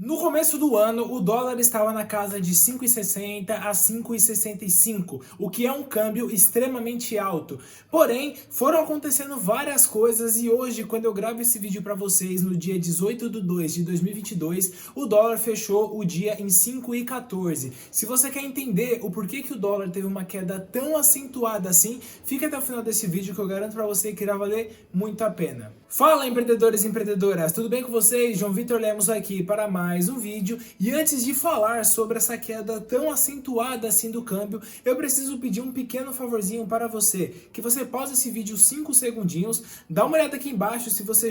No começo do ano, o dólar estava na casa de 5,60 a 5,65, o que é um câmbio extremamente alto. Porém, foram acontecendo várias coisas e hoje, quando eu gravo esse vídeo para vocês, no dia 18 de 2 de 2022, o dólar fechou o dia em 5,14. Se você quer entender o porquê que o dólar teve uma queda tão acentuada assim, fica até o final desse vídeo que eu garanto para você que irá valer muito a pena. Fala, empreendedores e empreendedoras, tudo bem com vocês? João Vitor Lemos aqui para mais um vídeo. E antes de falar sobre essa queda tão acentuada assim do câmbio, eu preciso pedir um pequeno favorzinho para você, que você pause esse vídeo 5 segundinhos, dá uma olhada aqui embaixo se você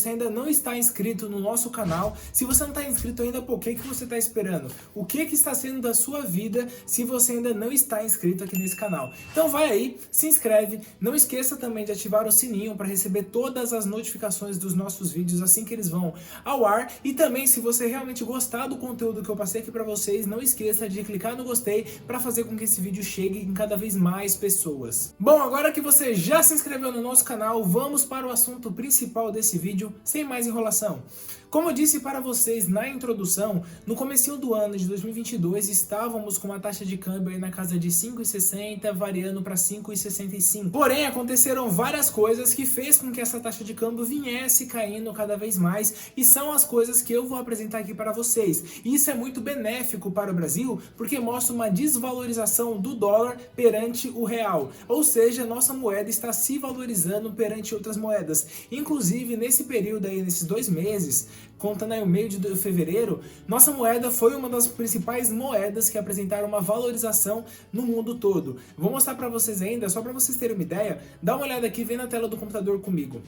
ainda não está inscrito no nosso canal. Se você não está inscrito ainda, por que você está esperando? O que está sendo da sua vida se você ainda não está inscrito aqui nesse canal? Então vai aí, se inscreve, não esqueça também de ativar o sininho para receber todas as notificações dos nossos vídeos assim que eles vão ao ar. E também, se você realmente gostar do conteúdo que eu passei aqui para vocês, não esqueça de clicar no gostei para fazer com que esse vídeo chegue em cada vez mais pessoas. Bom, agora que você já se inscreveu no nosso canal, vamos para o assunto principal desse vídeo, sem mais enrolação. Como eu disse para vocês na introdução, no comecinho do ano de 2022 estávamos com uma taxa de câmbio aí na casa de 5,60, variando para 5,65. Porém, aconteceram várias coisas que fez com que essa taxa de câmbio viesse caindo cada vez mais, e são as coisas que eu vou apresentar aqui para vocês. E isso é muito benéfico para o Brasil, porque mostra uma desvalorização do dólar perante o real. Ou seja, nossa moeda está se valorizando perante outras moedas. Inclusive, nesse período aí, nesses 2 meses, contando aí o meio de fevereiro, nossa moeda foi uma das principais moedas que apresentaram uma valorização no mundo todo. Vou mostrar para vocês ainda, só para vocês terem uma ideia, dá uma olhada aqui, vem na tela do computador comigo.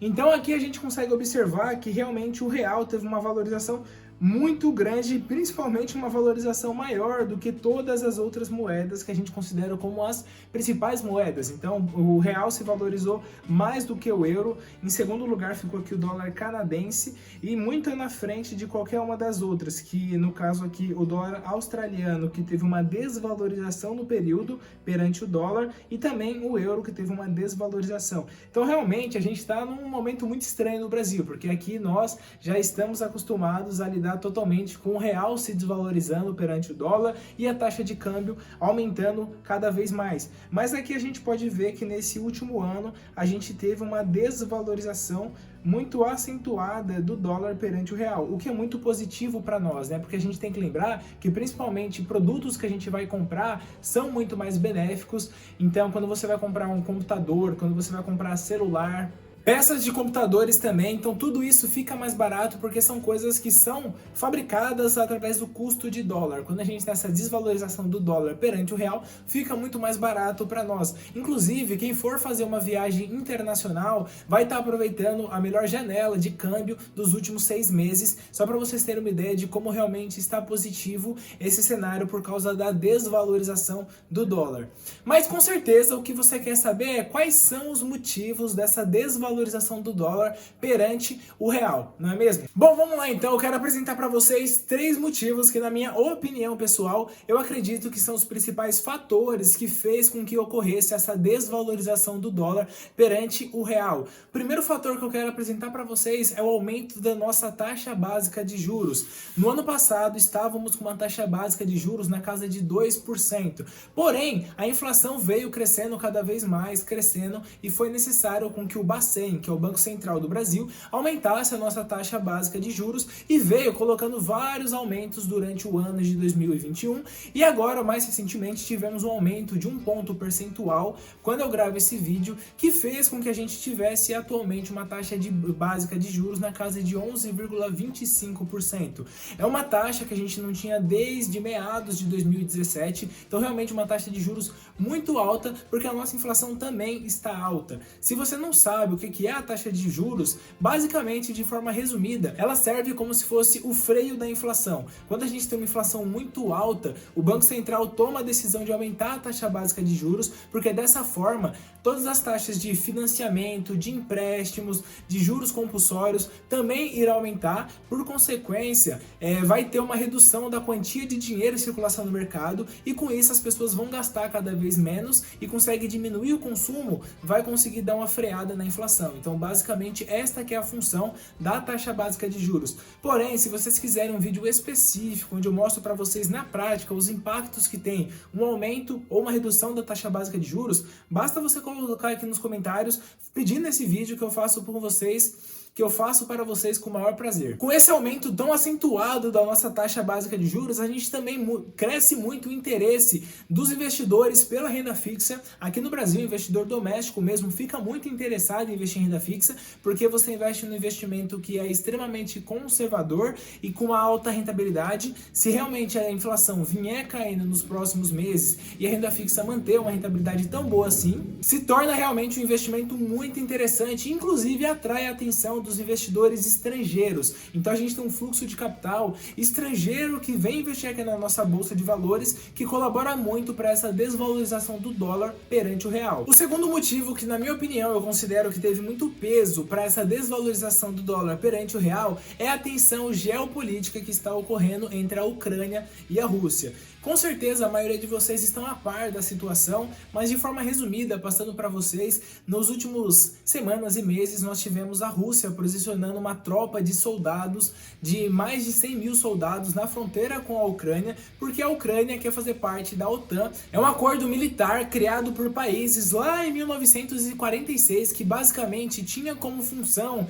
Então aqui a gente consegue observar que realmente o real teve uma valorização muito grande, principalmente uma valorização maior do que todas as outras moedas que a gente considera como as principais moedas. Então o real se valorizou mais do que o euro. Em segundo lugar ficou aqui o dólar canadense e muito na frente de qualquer uma das outras, que no caso aqui o dólar australiano, que teve uma desvalorização no período perante o dólar, e também o euro, que teve uma desvalorização. Então realmente a gente está num momento muito estranho no Brasil, porque aqui nós já estamos acostumados a lidar totalmente com o real se desvalorizando perante o dólar e a taxa de câmbio aumentando cada vez mais. Mas aqui a gente pode ver que nesse último ano a gente teve uma desvalorização muito acentuada do dólar perante o real, o que é muito positivo para nós, né? Porque a gente tem que lembrar que principalmente produtos que a gente vai comprar são muito mais benéficos. Então, quando você vai comprar um computador, quando você vai comprar celular, peças de computadores também, então tudo isso fica mais barato porque são coisas que são fabricadas através do custo de dólar. Quando a gente tem essa desvalorização do dólar perante o real, fica muito mais barato para nós. Inclusive, quem for fazer uma viagem internacional vai estar aproveitando a melhor janela de câmbio dos últimos 6 meses, só para vocês terem uma ideia de como realmente está positivo esse cenário por causa da desvalorização do dólar. Mas com certeza o que você quer saber é quais são os motivos dessa desvalorização do dólar perante o real, não é mesmo? Bom, vamos lá então, eu quero apresentar para vocês 3 motivos que, na minha opinião pessoal, eu acredito que são os principais fatores que fez com que ocorresse essa desvalorização do dólar perante o real. O primeiro fator que eu quero apresentar para vocês é o aumento da nossa taxa básica de juros. No ano passado estávamos com uma taxa básica de juros na casa de 2%, porém a inflação veio crescendo cada vez mais, crescendo, e foi necessário com que o Bacen, que é o Banco Central do Brasil, aumentasse a nossa taxa básica de juros, e veio colocando vários aumentos durante o ano de 2021, e agora, mais recentemente, tivemos um aumento de 1 ponto percentual, quando eu gravo esse vídeo, que fez com que a gente tivesse atualmente uma taxa básica de juros na casa de 11,25%. É uma taxa que a gente não tinha desde meados de 2017, então realmente uma taxa de juros muito alta, porque a nossa inflação também está alta. Se você não sabe o que é a taxa de juros, basicamente, de forma resumida, ela serve como se fosse o freio da inflação. Quando a gente tem uma inflação muito alta, o Banco Central toma a decisão de aumentar a taxa básica de juros, porque dessa forma, todas as taxas de financiamento, de empréstimos, de juros compulsórios também irão aumentar. Por consequência, vai ter uma redução da quantia de dinheiro em circulação no mercado, e com isso as pessoas vão gastar cada vez menos e consegue diminuir o consumo, vai conseguir dar uma freada na inflação. inflação. Então, basicamente, esta que é a função da taxa básica de juros. Porém, se vocês quiserem um vídeo específico, onde eu mostro para vocês na prática os impactos que tem um aumento ou uma redução da taxa básica de juros, basta você colocar aqui nos comentários pedindo esse vídeo que eu faço por vocês, que eu faço para vocês com o maior prazer. Com esse aumento tão acentuado da nossa taxa básica de juros, a gente também cresce muito o interesse dos investidores pela renda fixa. Aqui no Brasil, o investidor doméstico mesmo fica muito interessado em investir em renda fixa, porque você investe no investimento que é extremamente conservador e com uma alta rentabilidade. Se realmente a inflação vier caindo nos próximos meses e a renda fixa manter uma rentabilidade tão boa assim, se torna realmente um investimento muito interessante, inclusive atrai a atenção dos investidores estrangeiros. Então a gente tem um fluxo de capital estrangeiro que vem investir aqui na nossa bolsa de valores, que colabora muito para essa desvalorização do dólar perante o real. O segundo motivo que, na minha opinião, eu considero que teve muito peso para essa desvalorização do dólar perante o real é a tensão geopolítica que está ocorrendo entre a Ucrânia e a Rússia. Com certeza a maioria de vocês estão a par da situação, mas de forma resumida, passando para vocês, nos últimos semanas e meses nós tivemos a Rússia posicionando uma tropa de soldados, de mais de 100 mil soldados na fronteira com a Ucrânia, porque a Ucrânia quer fazer parte da OTAN. É um acordo militar criado por países lá em 1946, que basicamente tinha como função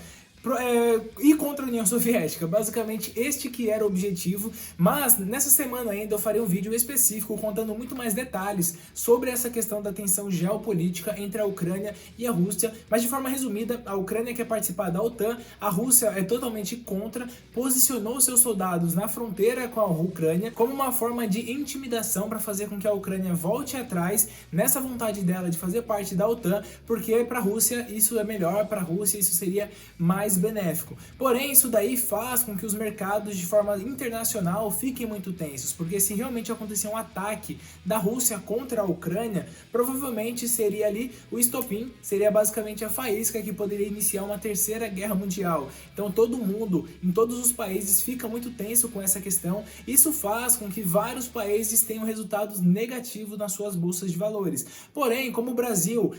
ir contra a União Soviética, basicamente este que era o objetivo. Mas nessa semana ainda eu farei um vídeo específico contando muito mais detalhes sobre essa questão da tensão geopolítica entre a Ucrânia e a Rússia, mas de forma resumida, a Ucrânia quer participar da OTAN, a Rússia é totalmente contra, posicionou seus soldados na fronteira com a Ucrânia como uma forma de intimidação para fazer com que a Ucrânia volte atrás nessa vontade dela de fazer parte da OTAN, porque para a Rússia isso é melhor, para a Rússia isso seria mais benéfico. Porém, isso daí faz com que os mercados de forma internacional fiquem muito tensos, porque se realmente acontecer um ataque da Rússia contra a Ucrânia, provavelmente seria ali o estopim, seria basicamente a faísca que poderia iniciar uma terceira guerra mundial. Então todo mundo, em todos os países, fica muito tenso com essa questão. Isso faz com que vários países tenham resultados negativos nas suas bolsas de valores. Porém, como o Brasil,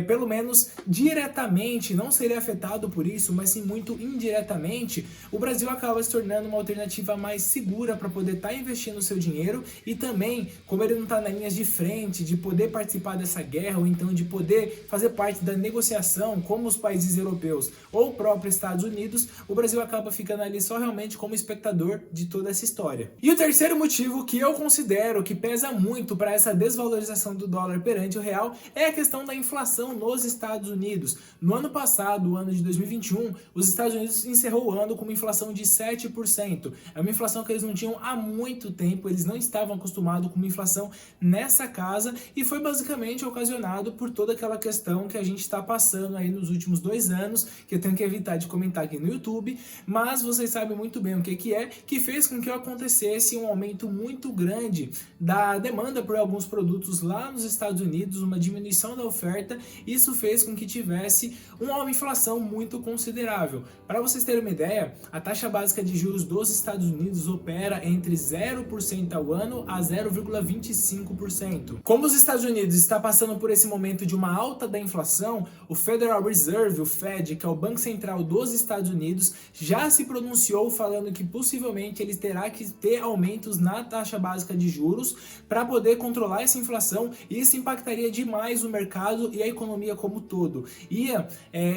pelo menos diretamente, não seria afetado por isso, mas sim muito indiretamente, o Brasil acaba se tornando uma alternativa mais segura para poder estar investindo o seu dinheiro, e também, como ele não está na linha de frente de poder participar dessa guerra, ou então de poder fazer parte da negociação como os países europeus ou o próprio Estados Unidos, o Brasil acaba ficando ali só realmente como espectador de toda essa história. E o terceiro motivo que eu considero que pesa muito para essa desvalorização do dólar perante o real é a questão da inflação nos Estados Unidos. No ano passado, o ano de 2021, os Estados Unidos encerrou o ano com uma inflação de 7%. É uma inflação que eles não tinham há muito tempo, eles não estavam acostumados com uma inflação nessa casa, e foi basicamente ocasionado por toda aquela questão que a gente está passando aí nos últimos 2 anos, que eu tenho que evitar de comentar aqui no YouTube, mas vocês sabem muito bem o que é, que fez com que acontecesse um aumento muito grande da demanda por alguns produtos lá nos Estados Unidos, uma diminuição da oferta. Isso fez com que tivesse uma inflação muito considerável. Para vocês terem uma ideia, a taxa básica de juros dos Estados Unidos opera entre 0% ao ano a 0,25%. Como os Estados Unidos está passando por esse momento de uma alta da inflação, o Federal Reserve, o Fed, que é o Banco Central dos Estados Unidos, já se pronunciou falando que possivelmente ele terá que ter aumentos na taxa básica de juros para poder controlar essa inflação, e isso impactaria demais o mercado e a economia como um todo. Ia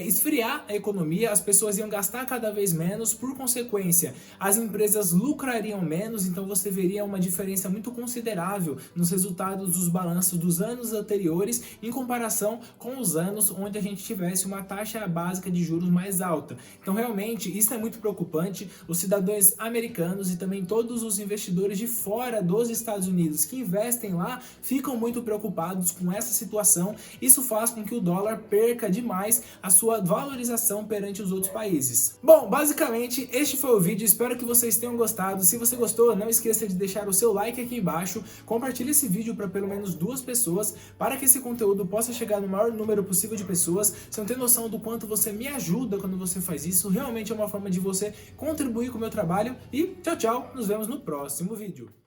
esfriar a economia, as pessoas iam gastar cada vez menos, por consequência, as empresas lucrariam menos, então você veria uma diferença muito considerável nos resultados dos balanços dos anos anteriores em comparação com os anos onde a gente tivesse uma taxa básica de juros mais alta. Então realmente isso é muito preocupante. Os cidadãos americanos e também todos os investidores de fora dos Estados Unidos que investem lá ficam muito preocupados com essa situação. Isso faz com que o dólar perca demais a sua valorização perante os outros países. Bom, basicamente este foi o vídeo, espero que vocês tenham gostado. Se você gostou, não esqueça de deixar o seu like aqui embaixo, compartilhe esse vídeo para pelo menos 2 pessoas, para que esse conteúdo possa chegar no maior número possível de pessoas. Você não tem noção do quanto você me ajuda quando você faz isso, realmente é uma forma de você contribuir com o meu trabalho. E tchau, tchau, nos vemos no próximo vídeo.